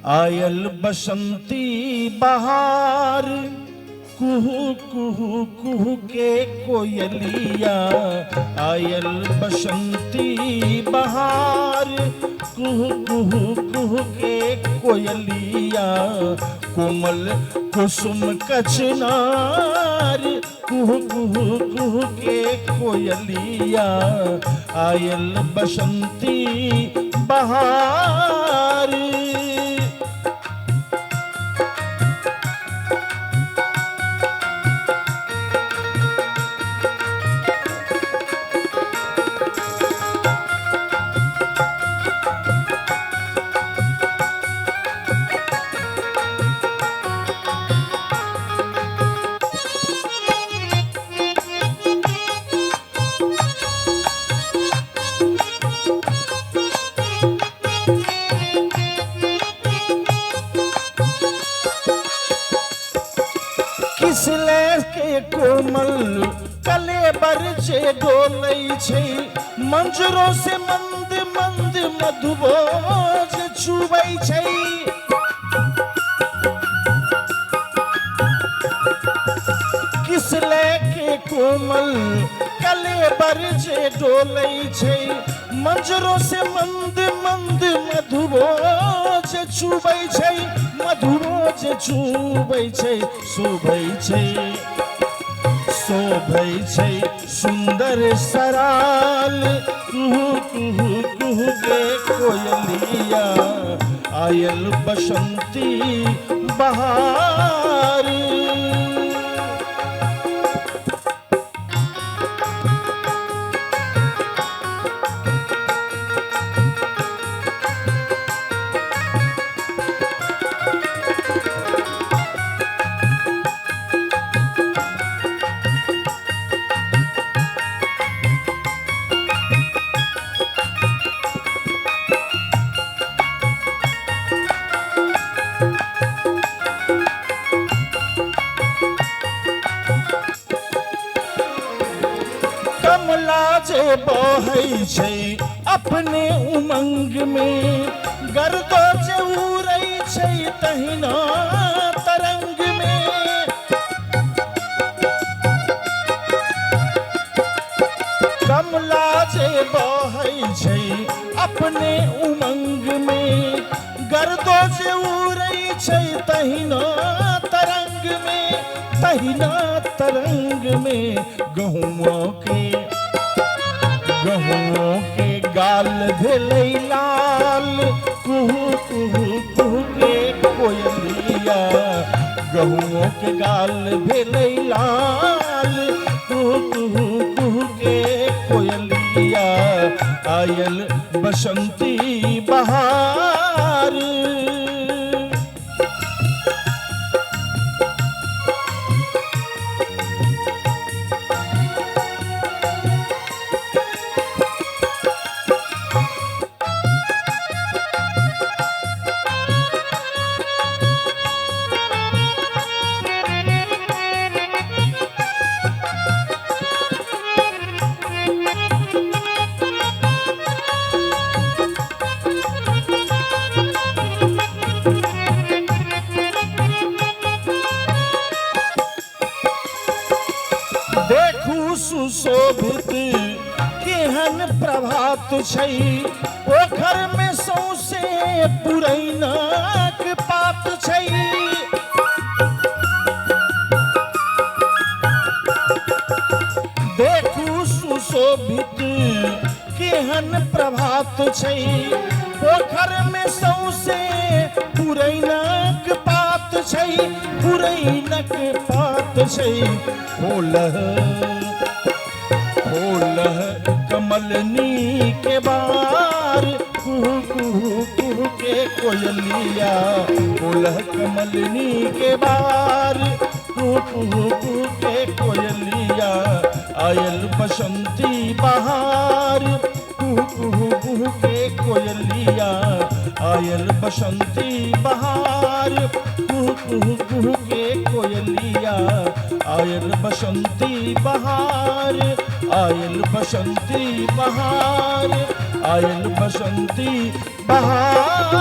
आयल बसंती बहार, कुहू कुहू कुहू के कोयलिया। आयल बसंती बहार, कुहू कुहू कुहू के कोयलिया। कोमल कुसुम कचनार, कुहू कुहू कुहू के कोयलिया। आयल बसंती बहार। किसले के कोमल कलेबर जे डोलै छै, मंजरो से मंद मंद मधुबोज छुबै छै। किसले के कोमल कलेबर जे डोलै छै, मंजरो से मंद मंद मधुबोज छुबै छै। मधुबोज छुबै छै, शोभै छै शोभै छै सुंदर सराल। कुहू कुहू कुहू के कोयलिया। आयल बसंती बहार। कमला जे बहै छै अपने उमंग में, गर्दो जे उड़ै छै तहिना तरंग में। कमला जे बहै छै अपने उमंग में, गर्दो जे उड़ै छै तहिना तरंग में। तहिना तरंग में गहुओं के गाल भेलै लाल। कुहू कुहू कुहू के कोयलिया। गहुओं के गाल भेलै लाल, कुहू कुहू कुहू के कोयलिया। आयल बसंती बहार। देखू सुशोभित केहन प्रभात छै, पोखर में सौसे पुरैनाक पात छै। देखू सुशोभित केहन प्रभात छै, पोखर में सौसे पुरैनाक पात छै। पुरैनक पात छै। होलह होलह कमलनी के बार। कुहू कुहू कुहू के कोयलिया। होलह कमलनी के बार, कुहू कुहू कुहू के कोयलिया। आयल बसंती बहार, कुहू कुहू कुहू के कोयलिया। आयल बसंती बहार, कुहू कुहू कुहू के कोयलिया। आयल बसंती बहार। आयल बसंती बहार, आयल बसंती बहार।